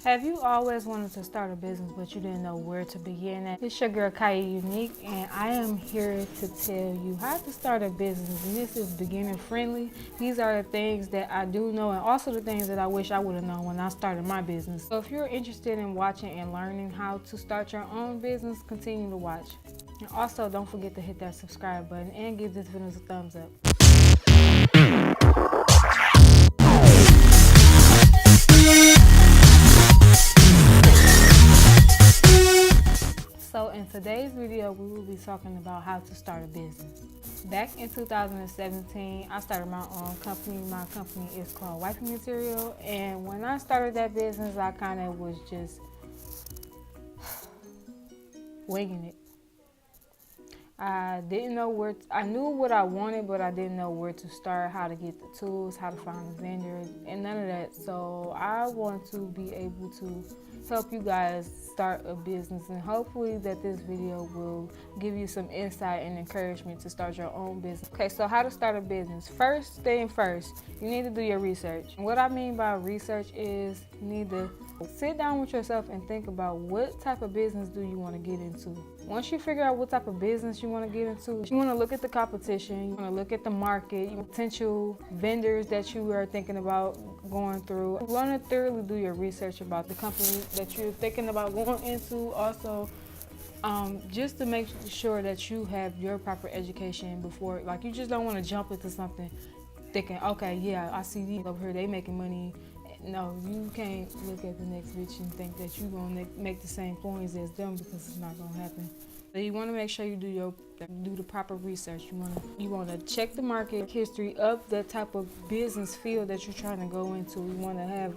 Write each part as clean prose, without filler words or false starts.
Have you always wanted to start a business but you didn't know where to begin at? It's your girl Kia Unique, and I am here to tell you how to start a business, and this is beginner friendly. These are the things that I do know and also the things that I wish I would have known when I started my business. So if you're interested in watching and learning how to start your own business, continue to watch. And also don't forget to hit that subscribe button and give this video a thumbs up. So in today's video, we will be talking about how to start a business. Back in 2017, I started my own company. My company is called Wifey Material. And when I started that business, I kind of was just winging it. I didn't know where, I knew what I wanted, but I didn't know where to start, how to get the tools, how to find a vendor, and none of that. So I want to be able to help you guys start a business, and hopefully that this video will give you some insight and encouragement to start your own business. Okay, so how to start a business. First thing first, you need to do your research. And what I mean by research is you need to sit down with yourself and think about what type of business do you want to get into. Once you figure out what type of business you want to get into, you want to look at the competition, you want to look at the market, potential vendors that you are thinking about going through. You want to thoroughly do your research about the company that you're thinking about going into. Also, just to make sure that you have your proper education before, like, you just don't want to jump into something thinking, okay, yeah, I see these over here, they making money. No, you can't look at the next bitch and think that you're going to make the same coins as them, because it's not going to happen. So you want to make sure you do the proper research. You want to check the market history of that type of business field that you're trying to go into. You want to have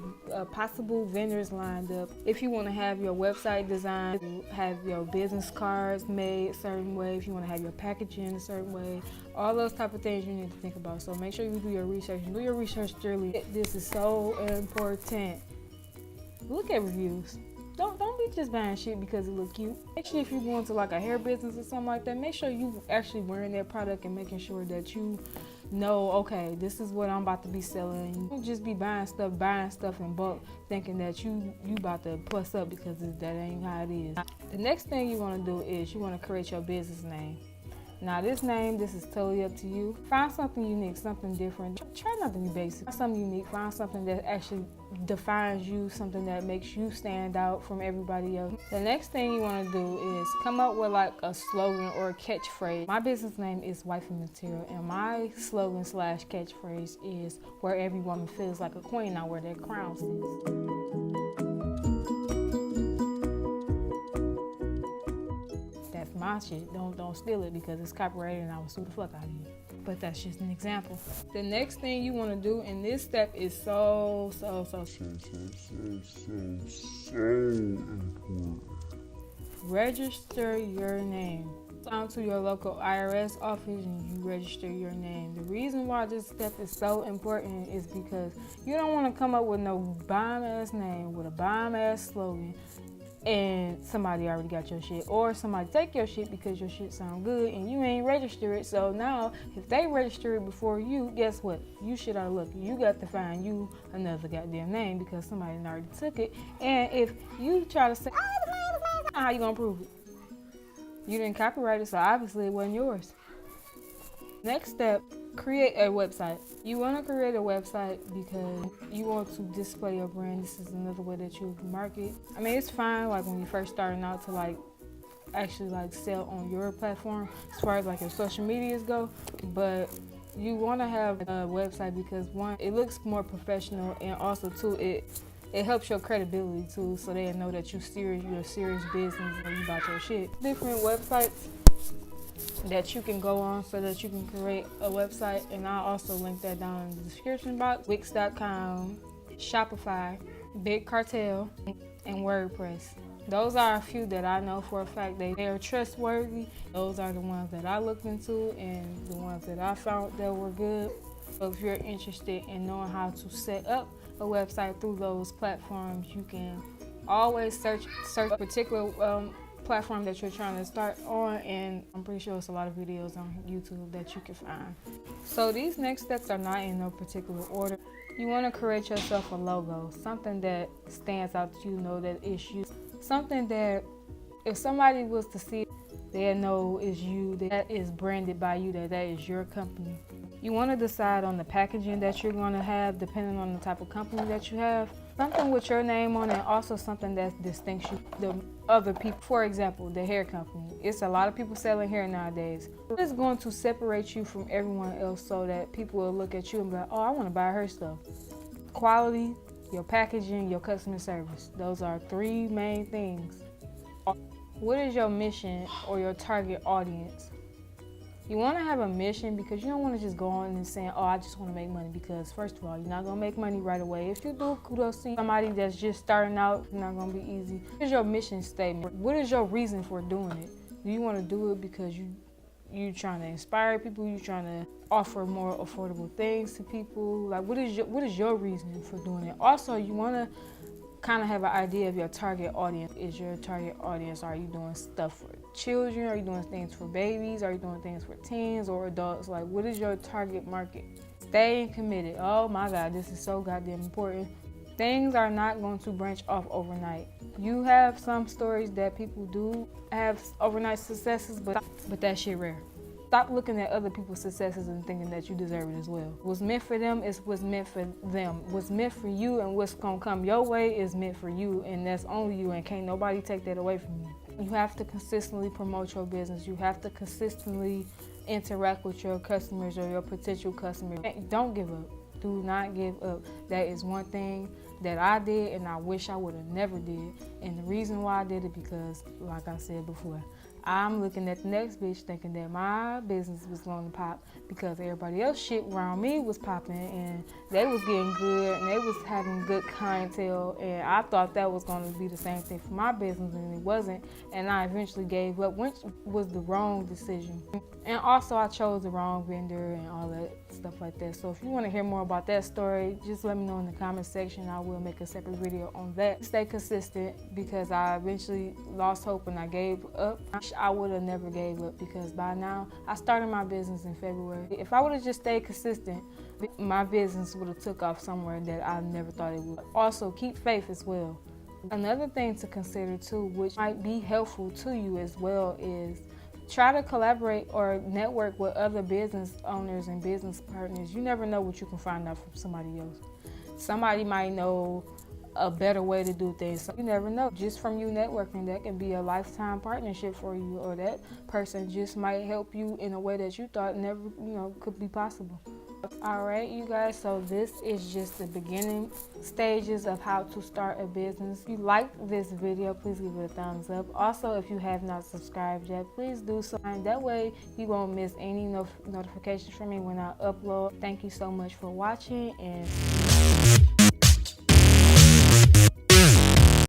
possible vendors lined up. If you want to have your website designed, have your business cards made a certain way, if you want to have your packaging a certain way, all those type of things you need to think about. So make sure you do your research. Do your research thoroughly. This is so important. Look at reviews. Don't be just buying shit because it look cute. Actually, if you're going to like a hair business or something like that, make sure you actually wearing that product and making sure that you know, okay, this is what I'm about to be selling. You don't just be buying stuff in bulk, thinking that you about to plus up, because that ain't how it is. The next thing you want to do is you want to create your business name. Now this is totally up to you. Find something unique, something different. Try not to be basic. Find something unique. Find something that actually defines you, something that makes you stand out from everybody else. The next thing you want to do is come up with like a slogan or a catchphrase. My business name is Wifey Material, and my slogan / catchphrase is where every woman feels like a queen, not where their crown sits. My shit. Don't steal it because it's copyrighted and I will sue the fuck out of you. But that's just an example. The next thing you want to do, and this step is so important. Register your name. Down to your local IRS office and you register your name. The reason why this step is so important is because you don't want to come up with no bomb ass name with a bomb ass slogan and somebody already got your shit, or somebody take your shit because your shit sound good and you ain't register it. So now if they register it before you, guess what? You shit out of luck. You got to find you another goddamn name because somebody already took it. And if you try to say, how you gonna prove it? You didn't copyright it, so obviously it wasn't yours. Next step, create a website. You want to create a website because you want to display your brand. This is another way that you market. I mean, it's fine like when you first starting out to like actually like sell on your platform as far as like your social medias go, but you want to have a website because one, it looks more professional, and also two, it helps your credibility too, so they know that you're a serious business and you about your shit. Different websites that you can go on so that you can create a website, and I'll also link that down in the description box. Wix.com, Shopify, Cartel, and Wordpress. Those are a few that I know for a fact they are trustworthy. Those are the ones that I looked into and the ones that I found that were good. So if you're interested in knowing how to set up a website through those platforms, you can always search a particular platform that you're trying to start on, and I'm pretty sure it's a lot of videos on YouTube that you can find. So these next steps are not in no particular order. You want to create yourself a logo, something that stands out that you know that it's you. Something that if somebody was to see it, they'll know it's you, that is branded by you, that is your company. You want to decide on the packaging that you're going to have depending on the type of company that you have. Something with your name on it, and also something that distincts you the other people. For example, the hair company. It's a lot of people selling hair nowadays. It's going to separate you from everyone else so that people will look at you and be like, oh, I want to buy her stuff. Quality, your packaging, your customer service. Those are three main things. What is your mission or your target audience? You want to have a mission because you don't want to just go on and say, oh, I just want to make money, because first of all, you're not going to make money right away. If you do, kudos to you. Somebody that's just starting out, it's not going to be easy. What is your mission statement? What is your reason for doing it? Do you want to do it because you trying to inspire people? You trying to offer more affordable things to people? Like, what is your reason for doing it? Also, you want to kind of have an idea of your target audience. Is your target audience, are you doing stuff for children? Are you doing things for babies? Are you doing things for teens or adults? Like, what is your target market? Staying committed. Oh my God, this is so goddamn important. Things are not going to branch off overnight. You have some stories that people do have overnight successes, but that shit rare. Stop looking at other people's successes and thinking that you deserve it as well. What's meant for them is what's meant for them. What's meant for you and what's gonna come your way is meant for you, and that's only you, and can't nobody take that away from you. You have to consistently promote your business. You have to consistently interact with your customers or your potential customers. Don't give up. Do not give up. That is one thing that I did and I wish I would have never did. And the reason why I did it, because like I said before, I'm looking at the next bitch thinking that my business was going to pop because everybody else shit around me was popping and they was getting good and they was having good clientele, and I thought that was going to be the same thing for my business, and it wasn't, and I eventually gave up, which was the wrong decision. And also I chose the wrong vendor and all that stuff like that. So if you want to hear more about that story, just let me know in the comment section. I will make a separate video on that. Stay consistent, because I eventually lost hope and I gave up. I would have never gave up, because by now I started my business in February. If I would have just stayed consistent, my business would have took off somewhere that I never thought it would. Also, keep faith as well. Another thing to consider too, which might be helpful to you as well, is try to collaborate or network with other business owners and business partners. You never know what you can find out from somebody else. Somebody might know a better way to do things. So you never know. Just from you networking, that can be a lifetime partnership for you, or that person just might help you in a way that you thought never, could be possible. All right, you guys, so this is just the beginning stages of how to start a business. If you liked this video, please give it a thumbs up. Also, if you have not subscribed yet, please do so. And that way you won't miss any notifications from me when I upload. Thank you so much for watching, and